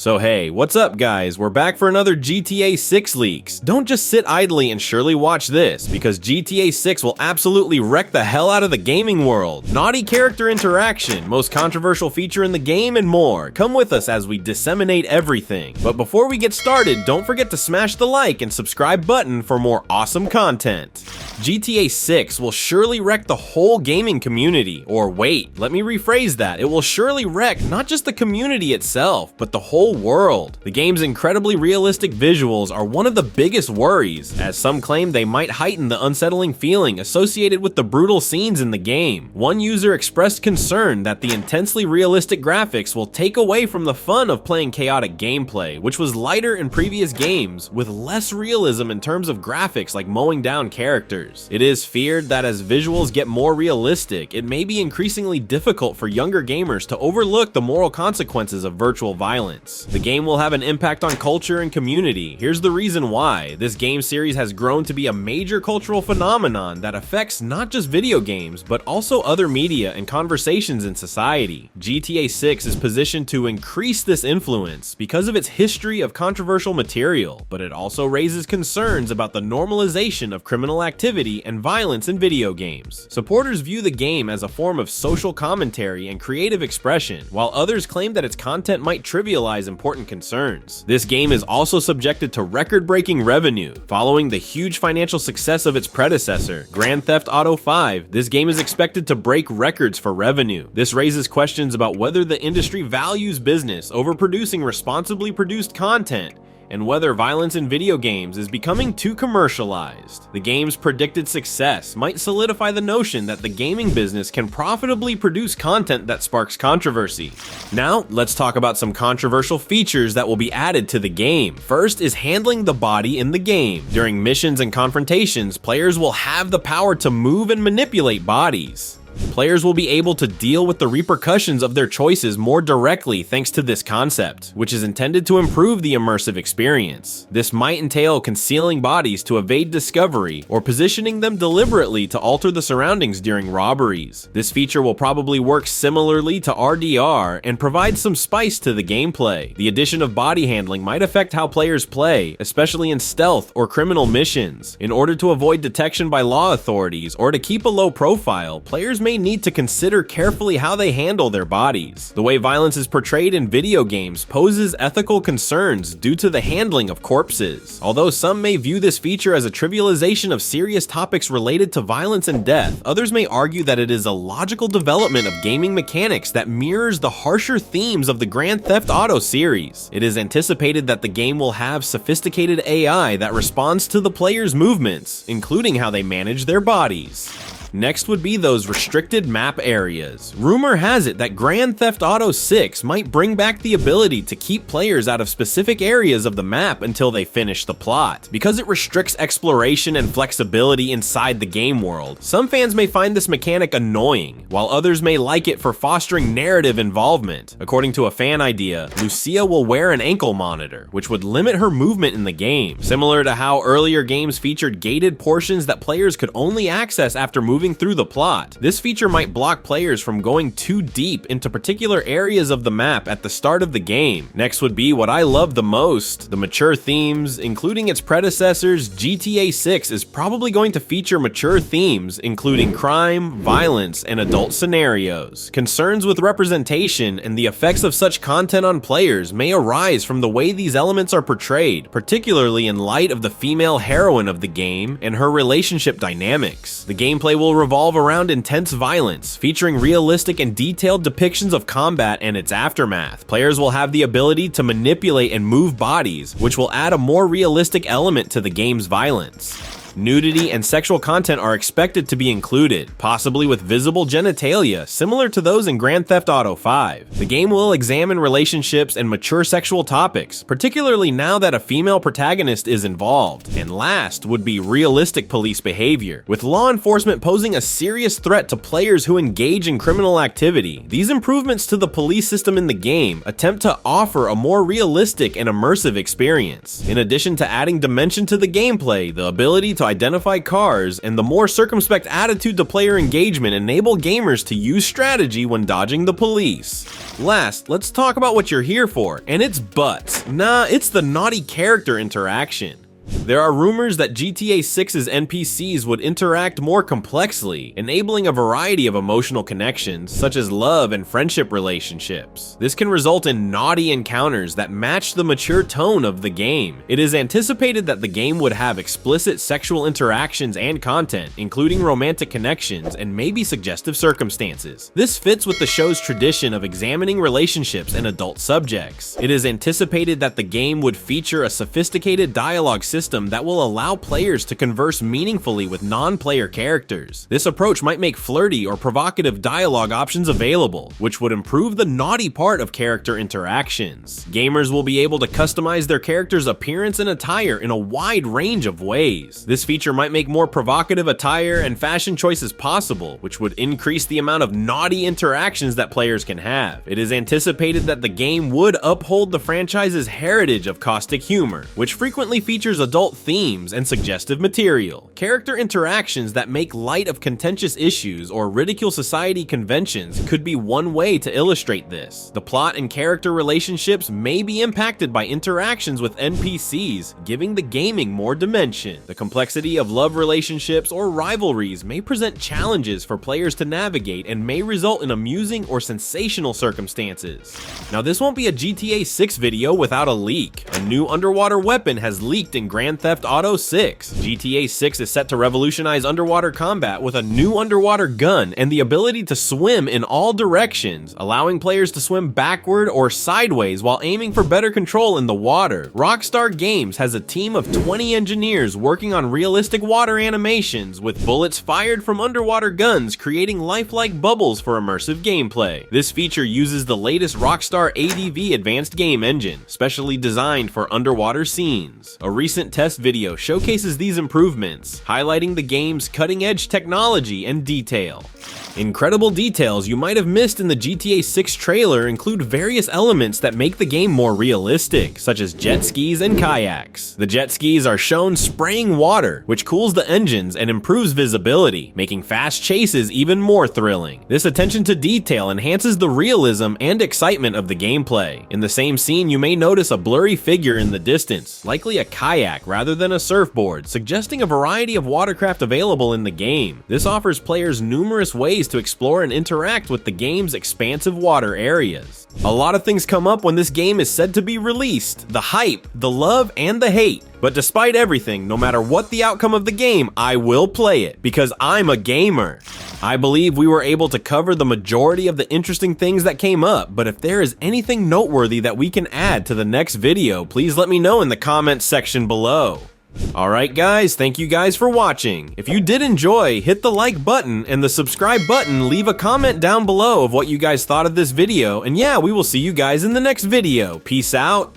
So hey, what's up guys? We're back for another GTA 6 leaks. Don't just sit idly and surely watch this, because GTA 6 will absolutely wreck the hell out of the gaming world. Naughty character interaction, most controversial feature in the game, and more. Come with us as we disseminate everything. But before we get started, don't forget to smash the like and subscribe button for more awesome content. GTA 6 will surely wreck the whole gaming community. Or wait, let me rephrase that. It will surely wreck not just the community itself, but the whole world. The game's incredibly realistic visuals are one of the biggest worries, as some claim they might heighten the unsettling feeling associated with the brutal scenes in the game. One user expressed concern that the intensely realistic graphics will take away from the fun of playing chaotic gameplay, which was lighter in previous games, with less realism in terms of graphics like mowing down characters. It is feared that as visuals get more realistic, it may be increasingly difficult for younger gamers to overlook the moral consequences of virtual violence. The game will have an impact on culture and community. Here's the reason why. This game series has grown to be a major cultural phenomenon that affects not just video games, but also other media and conversations in society. GTA 6 is positioned to increase this influence because of its history of controversial material, but it also raises concerns about the normalization of criminal activity and violence in video games. Supporters view the game as a form of social commentary and creative expression, while others claim that its content might trivialize important concerns. This game is also subjected to record-breaking revenue. Following the huge financial success of its predecessor, Grand Theft Auto V, this game is expected to break records for revenue. This raises questions about whether the industry values business over producing responsibly produced content, and whether violence in video games is becoming too commercialized. The game's predicted success might solidify the notion that the gaming business can profitably produce content that sparks controversy. Now, let's talk about some controversial features that will be added to the game. First is handling the body in the game. During missions and confrontations, players will have the power to move and manipulate bodies. Players will be able to deal with the repercussions of their choices more directly thanks to this concept, which is intended to improve the immersive experience. This might entail concealing bodies to evade discovery or positioning them deliberately to alter the surroundings during robberies. This feature will probably work similarly to RDR and provide some spice to the gameplay. The addition of body handling might affect how players play, especially in stealth or criminal missions. In order to avoid detection by law authorities or to keep a low profile, players may need to consider carefully how they handle their bodies. The way violence is portrayed in video games poses ethical concerns due to the handling of corpses. Although some may view this feature as a trivialization of serious topics related to violence and death, others may argue that it is a logical development of gaming mechanics that mirrors the harsher themes of the Grand Theft Auto series. It is anticipated that the game will have sophisticated AI that responds to the player's movements, including how they manage their bodies. Next would be those restricted map areas. Rumor has it that Grand Theft Auto 6 might bring back the ability to keep players out of specific areas of the map until they finish the plot. Because it restricts exploration and flexibility inside the game world, some fans may find this mechanic annoying, while others may like it for fostering narrative involvement. According to a fan idea, Lucia will wear an ankle monitor, which would limit her movement in the game, similar to how earlier games featured gated portions that players could only access after moving through the plot. This feature might block players from going too deep into particular areas of the map at the start of the game. Next would be what I love the most, the mature themes. Including its predecessors, GTA 6 is probably going to feature mature themes, including crime, violence, and adult scenarios. Concerns with representation and the effects of such content on players may arise from the way these elements are portrayed, particularly in light of the female heroine of the game and her relationship dynamics. The gameplay will revolve around intense violence, featuring realistic and detailed depictions of combat and its aftermath. Players will have the ability to manipulate and move bodies, which will add a more realistic element to the game's violence. Nudity and sexual content are expected to be included, possibly with visible genitalia, similar to those in Grand Theft Auto V. The game will examine relationships and mature sexual topics, particularly now that a female protagonist is involved. And last would be realistic police behavior, with law enforcement posing a serious threat to players who engage in criminal activity. These improvements to the police system in the game attempt to offer a more realistic and immersive experience. In addition to adding dimension to the gameplay, the ability to identify cars, and the more circumspect attitude to player engagement enable gamers to use strategy when dodging the police. Last, let's talk about what you're here for, and it's butts. Nah, it's the naughty character interaction. There are rumors that GTA 6's NPCs would interact more complexly, enabling a variety of emotional connections, such as love and friendship relationships. This can result in naughty encounters that match the mature tone of the game. It is anticipated that the game would have explicit sexual interactions and content, including romantic connections and maybe suggestive circumstances. This fits with the show's tradition of examining relationships and adult subjects. It is anticipated that the game would feature a sophisticated dialogue system that will allow players to converse meaningfully with non-player characters. This approach might make flirty or provocative dialogue options available, which would improve the naughty part of character interactions. Gamers will be able to customize their character's appearance and attire in a wide range of ways. This feature might make more provocative attire and fashion choices possible, which would increase the amount of naughty interactions that players can have. It is anticipated that the game would uphold the franchise's heritage of caustic humor, which frequently features adult themes and suggestive material. Character interactions that make light of contentious issues or ridicule society conventions could be one way to illustrate this. The plot and character relationships may be impacted by interactions with NPCs, giving the gaming more dimension. The complexity of love relationships or rivalries may present challenges for players to navigate and may result in amusing or sensational circumstances. Now, this won't be a GTA 6 video without a leak. A new underwater weapon has leaked in Grand Theft Auto 6. GTA 6 is set to revolutionize underwater combat with a new underwater gun and the ability to swim in all directions, allowing players to swim backward or sideways while aiming for better control in the water. Rockstar Games has a team of 20 engineers working on realistic water animations with bullets fired from underwater guns, creating lifelike bubbles for immersive gameplay. This feature uses the latest Rockstar ADV advanced game engine, specially designed for underwater scenes. A recent test video showcases these improvements, highlighting the game's cutting-edge technology and detail. Incredible details you might have missed in the GTA 6 trailer include various elements that make the game more realistic, such as jet skis and kayaks. The jet skis are shown spraying water, which cools the engines and improves visibility, making fast chases even more thrilling. This attention to detail enhances the realism and excitement of the gameplay. In the same scene, you may notice a blurry figure in the distance, likely a kayak rather than a surfboard, suggesting a variety of watercraft available in the game. This offers players numerous ways to explore and interact with the game's expansive water areas. A lot of things come up when this game is said to be released: the hype, the love, and the hate. But despite everything, no matter what the outcome of the game, I will play it, because I'm a gamer. I believe we were able to cover the majority of the interesting things that came up, but if there is anything noteworthy that we can add to the next video, please let me know in the comments section below. Alright guys, thank you guys for watching. If you did enjoy, hit the like button and the subscribe button, leave a comment down below of what you guys thought of this video, and yeah, we will see you guys in the next video. Peace out.